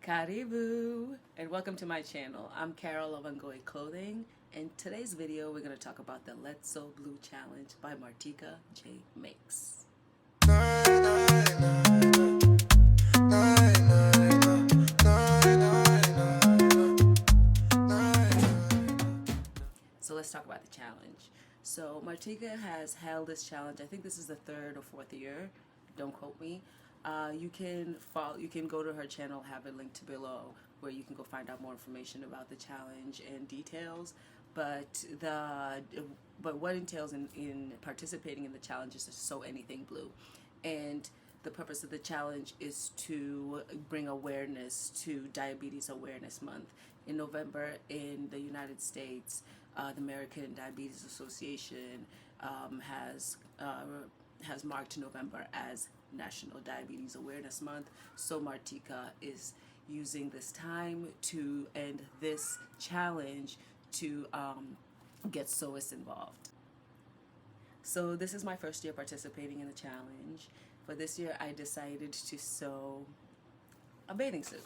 Karibu and welcome to my channel. I'm Carol of Angoi Clothing. In today's video we're going to talk about the Let's Sew Blue Challenge by Martika J Makes. So let's talk about the challenge. So Martika has held this challenge. I think this is the third or fourth year. Don't quote me. You can follow. You can go to her channel. Have it linked below, where you can go find out more information about the challenge and details. But what entails in participating in the challenge is to sew anything blue, and the purpose of the challenge is to bring awareness to Diabetes Awareness Month. In November in the United States, the American Diabetes Association has marked November as National Diabetes Awareness Month. So Martika is using this time to end this challenge to get sewists involved. So this is my first year participating in the challenge. For this year I decided to sew a bathing suit.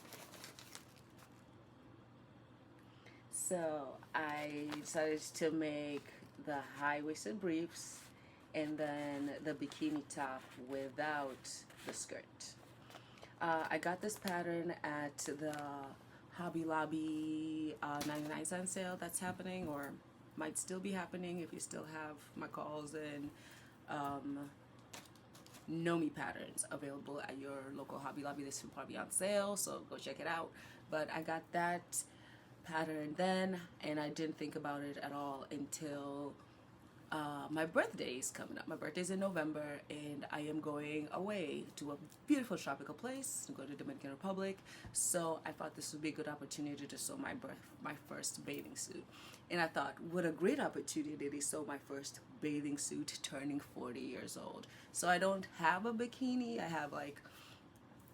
So I decided to make the high-waisted briefs and then the bikini top without the skirt. I got this pattern at the Hobby Lobby 99-cent sale that's happening, or might still be happening if you still have MCCALLS and KNOWMEPATTERNS available at your local Hobby Lobby. This will probably be on sale, so go check it out. But I got that pattern then, and I didn't think about it at all until my birthday is coming up. My birthday's in November, and I am going away to a beautiful tropical place. I'm going to Dominican Republic, so I thought this would be a good opportunity to sew my first bathing suit. And I thought, what a great opportunity to sew my first bathing suit turning 40 years old. So I don't have a bikini. I have like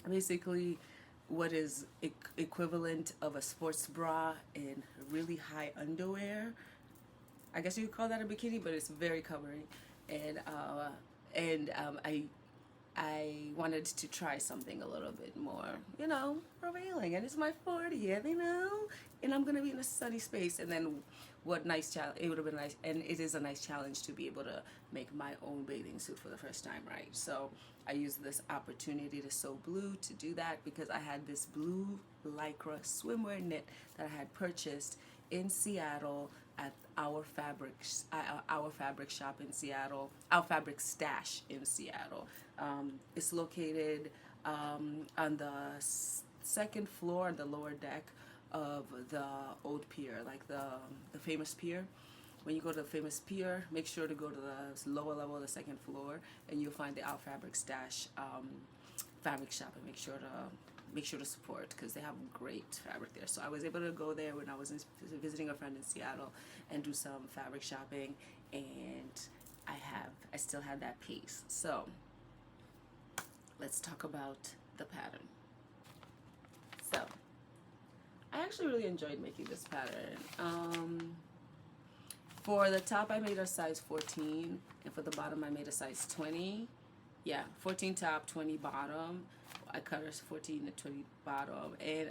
basically what is equivalent of a sports bra and really high underwear. I guess you could call that a bikini, but it's very covering. And I wanted to try something a little bit more, revealing. And it's my 40th, and I'm gonna be in a sunny space. And then, what nice challenge! It would have been nice, and it is a nice challenge to be able to make my own bathing suit for the first time, right? So I used this opportunity to sew blue to do that because I had this blue lycra swimwear knit that I had purchased in Seattle at our fabric shop in Seattle, our fabric stash in Seattle. It's located on the second floor on the lower deck of the old pier, like the famous pier. When you go to the famous pier, make sure to go to the lower level of the second floor, and you'll find the Our Fabric Stash fabric shop, and make sure to support, because they have great fabric there. So I was able to go there when I was visiting a friend in Seattle and do some fabric shopping, and I still had that piece. So let's talk about the pattern. So I actually really enjoyed making this pattern. For the top I made a size 14, and for the bottom I made a size 20. Yeah, 14 top, 20 bottom. I cut her 14 to 20 bottom, and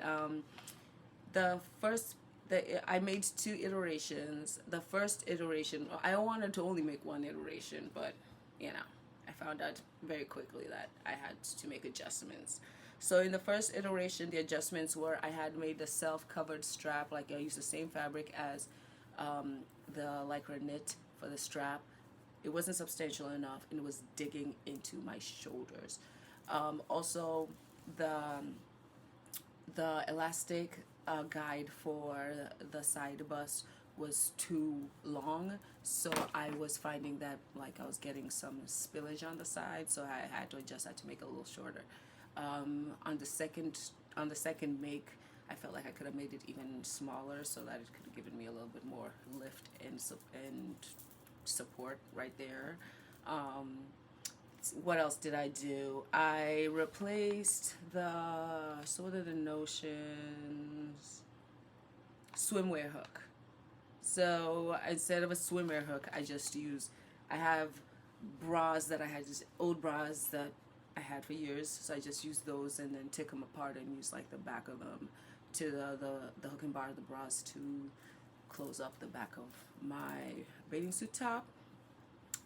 I made 2 iterations. The first iteration, I wanted to only make 1 iteration, but I found out very quickly that I had to make adjustments. So in the first iteration, the adjustments were I had made the self-covered strap, like I used the same fabric as the lycra knit for the strap. It wasn't substantial enough, and it was digging into my shoulders. Also, the elastic guide for the side bust was too long, so I was finding that I was getting some spillage on the side, so I had to adjust that to make it a little shorter. On the second make, I felt like I could have made it even smaller, so that it could have given me a little bit more lift and support right there. What else did I do? I replaced the Sword of the Notions swimwear hook. So instead of a swimwear hook, I have bras that I had, just old bras that I had for years, so I just used those and then took them apart and used like the back of them to the hook and bar of the bras to close up the back of my bathing suit top.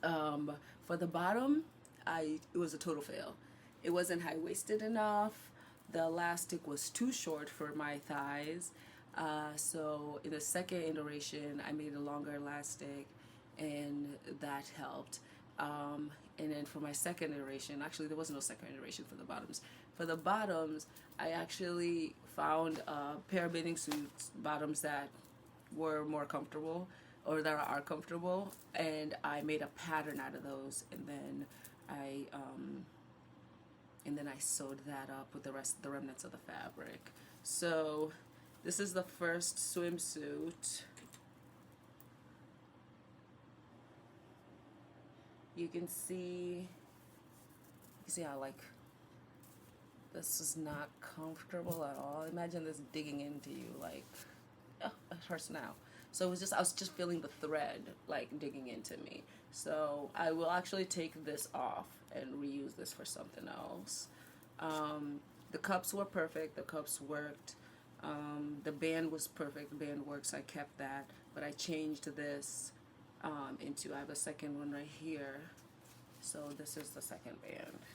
For the bottom, it was a total fail. It wasn't high-waisted enough. The elastic was too short for my thighs. So in the second iteration, I made a longer elastic, and that helped. And then for my second iteration, actually there was no second iteration for the bottoms. For the bottoms, I actually found a pair of bathing suits bottoms that were more comfortable, or that are comfortable, and I made a pattern out of those, and then I sewed that up with the remnants of the fabric. So this is the first swimsuit. You can see how like this is not comfortable at all. Imagine this digging into you, like, oh, it hurts now. So I was just feeling the thread like digging into me. So I will actually take this off and reuse this for something else. The cups were perfect. The cups worked. The band was perfect. The band works. I kept that, but I changed this into, I have a second one right here. So this is the second band.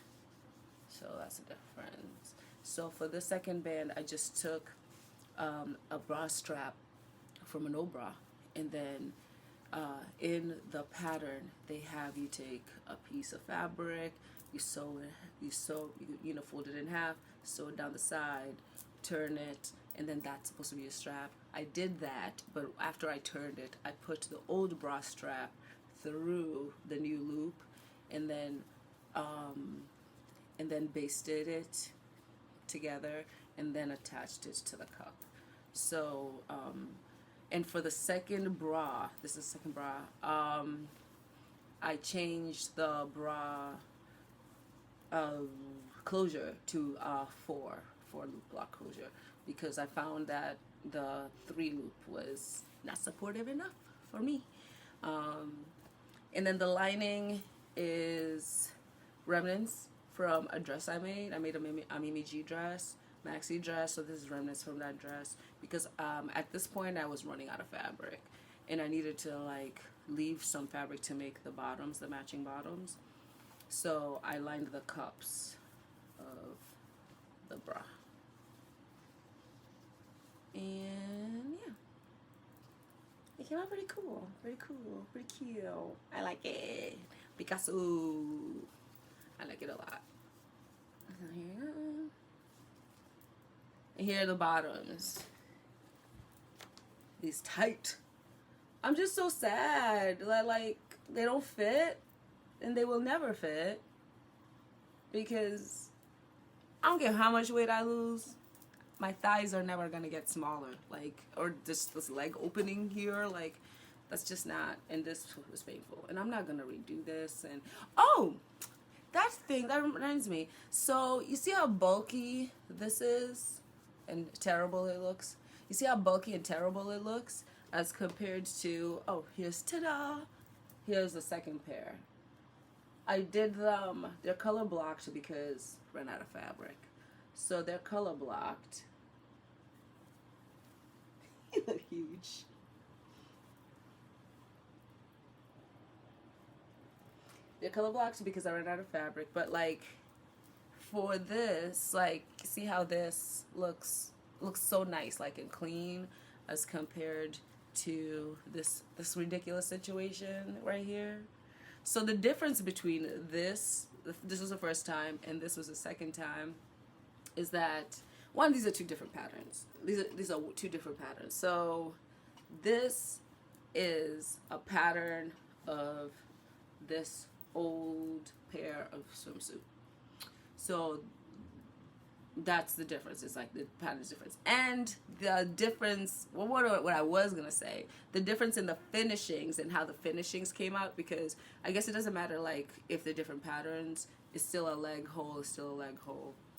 So that's the difference. So for the second band, I just took a bra strap from an old bra, and then in the pattern they have you take a piece of fabric, you sew it, fold it in half, sew it down the side, turn it, and then that's supposed to be a strap. I did that, but after I turned it, I put the old bra strap through the new loop, and then basted it together, and then attached it to the cup. So and for the second bra, this is the second bra, I changed the bra closure to four loop block closure, because I found that the 3 loop was not supportive enough for me. And then the lining is remnants from a dress I made. I made a Mimi G dress, maxi dress, so this is remnants from that dress, because at this point I was running out of fabric, and I needed to like leave some fabric to make the bottoms, the matching bottoms. So I lined the cups of the bra, and yeah, it came out pretty cool, pretty cute. I like it. Picasso. I like it a lot. And here are the bottoms. These tight. I'm just so sad that like they don't fit, and they will never fit, because I don't care how much weight I lose, my thighs are never gonna get smaller, like, or just this leg opening here, like, that's just not. And this was painful, and I'm not gonna redo this. And oh, that thing that reminds me, so you see how bulky this is and terrible it looks? You see how bulky and terrible it looks as compared to, oh, here's, ta-da, here's the second pair. I did them, they're color blocked because I ran out of fabric. So they're color blocked. You look huge. They're color blocked because I ran out of fabric, but like for this, like, see how this looks so nice, like, and clean as compared to this ridiculous situation right here. So the difference between this was the first time and this was the second time, is that, one, these are two different patterns. These are two different patterns. So this is a pattern of this old pair of swimsuit. So that's the difference. It's like the pattern's difference. And the difference, well, what I was going to say, the difference in the finishings and how the finishings came out, because I guess it doesn't matter, like, if they're different patterns, it's still a leg hole,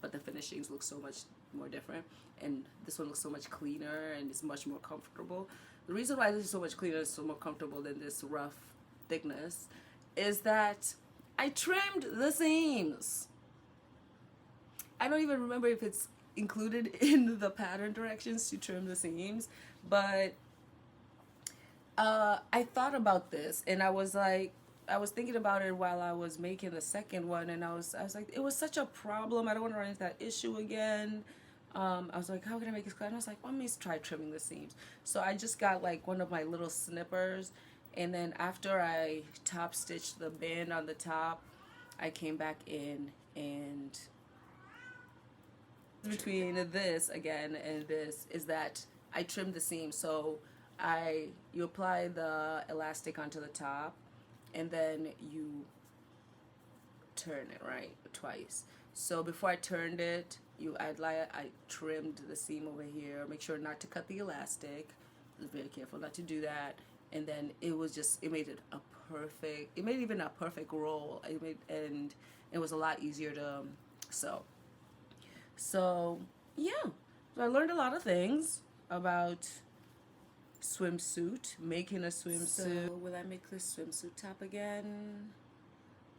but the finishings look so much more different. And this one looks so much cleaner and it's much more comfortable. The reason why this is so much cleaner and so more comfortable than this rough thickness is that I trimmed the seams. I don't even remember if it's included in the pattern directions to trim the seams, but I thought about this, and I was like, I was thinking about it while I was making the second one, and I was like, it was such a problem. I don't want to run into that issue again. I was like, how can I make this clear? And I was like, let me try trimming the seams. So I just got like one of my little snippers, and then after I top stitched the band on the top, I came back in, and between this again and this is that I trimmed the seam. So you apply the elastic onto the top, and then you turn it right twice. So before I turned it, I trimmed the seam over here. Make sure not to cut the elastic. I was very careful not to do that. And then it made it a perfect. It made even a perfect roll. And it was a lot easier to sew. So yeah, so I learned a lot of things about swimsuit, making a swimsuit. So will I make this swimsuit top again?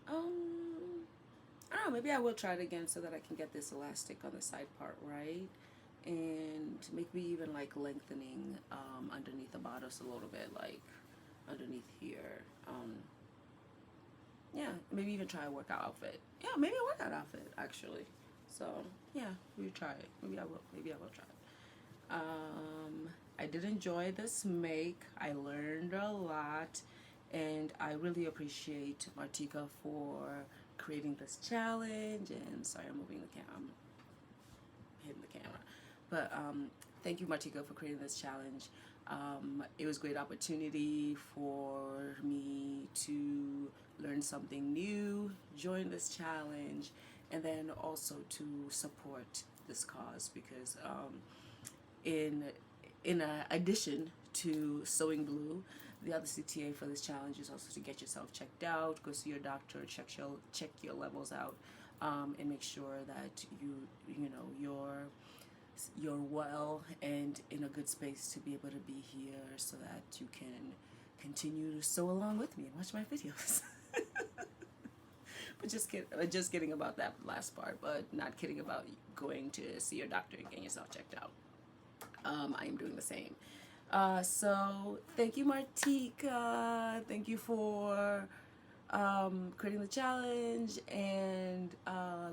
I don't know, maybe I will try it again so that I can get this elastic on the side part right, and maybe even like lengthening underneath the bodice a little bit, like underneath here. Yeah, maybe even try a workout outfit. Yeah, maybe a workout outfit actually. So yeah, we try it. Maybe I will try it. I did enjoy this make. I learned a lot, and I really appreciate Martika for creating this challenge. And sorry, I'm moving the camera. I'm hitting the camera. But thank you, Martika, for creating this challenge. It was a great opportunity for me to learn something new, join this challenge, and then also to support this cause, because in addition to sewing blue, the other CTA for this challenge is also to get yourself checked out, go see your doctor, check your levels out, and make sure that you're well and in a good space to be able to be here, so that you can continue to sew along with me and watch my videos. But just kidding about that last part, but not kidding about going to see your doctor and getting yourself checked out. I am doing the same. So thank you, Martika. Thank you for creating the challenge, and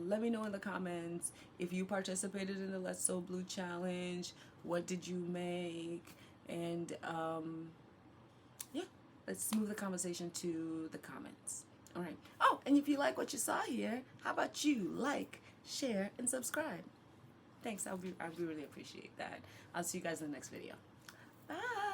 let me know in the comments if you participated in the Let's Sew Blue challenge. What did you make? And yeah, let's move the conversation to the comments. All right. Oh, and if you like what you saw here, how about you like, share, and subscribe? Thanks. I really appreciate that. I'll see you guys in the next video. Bye.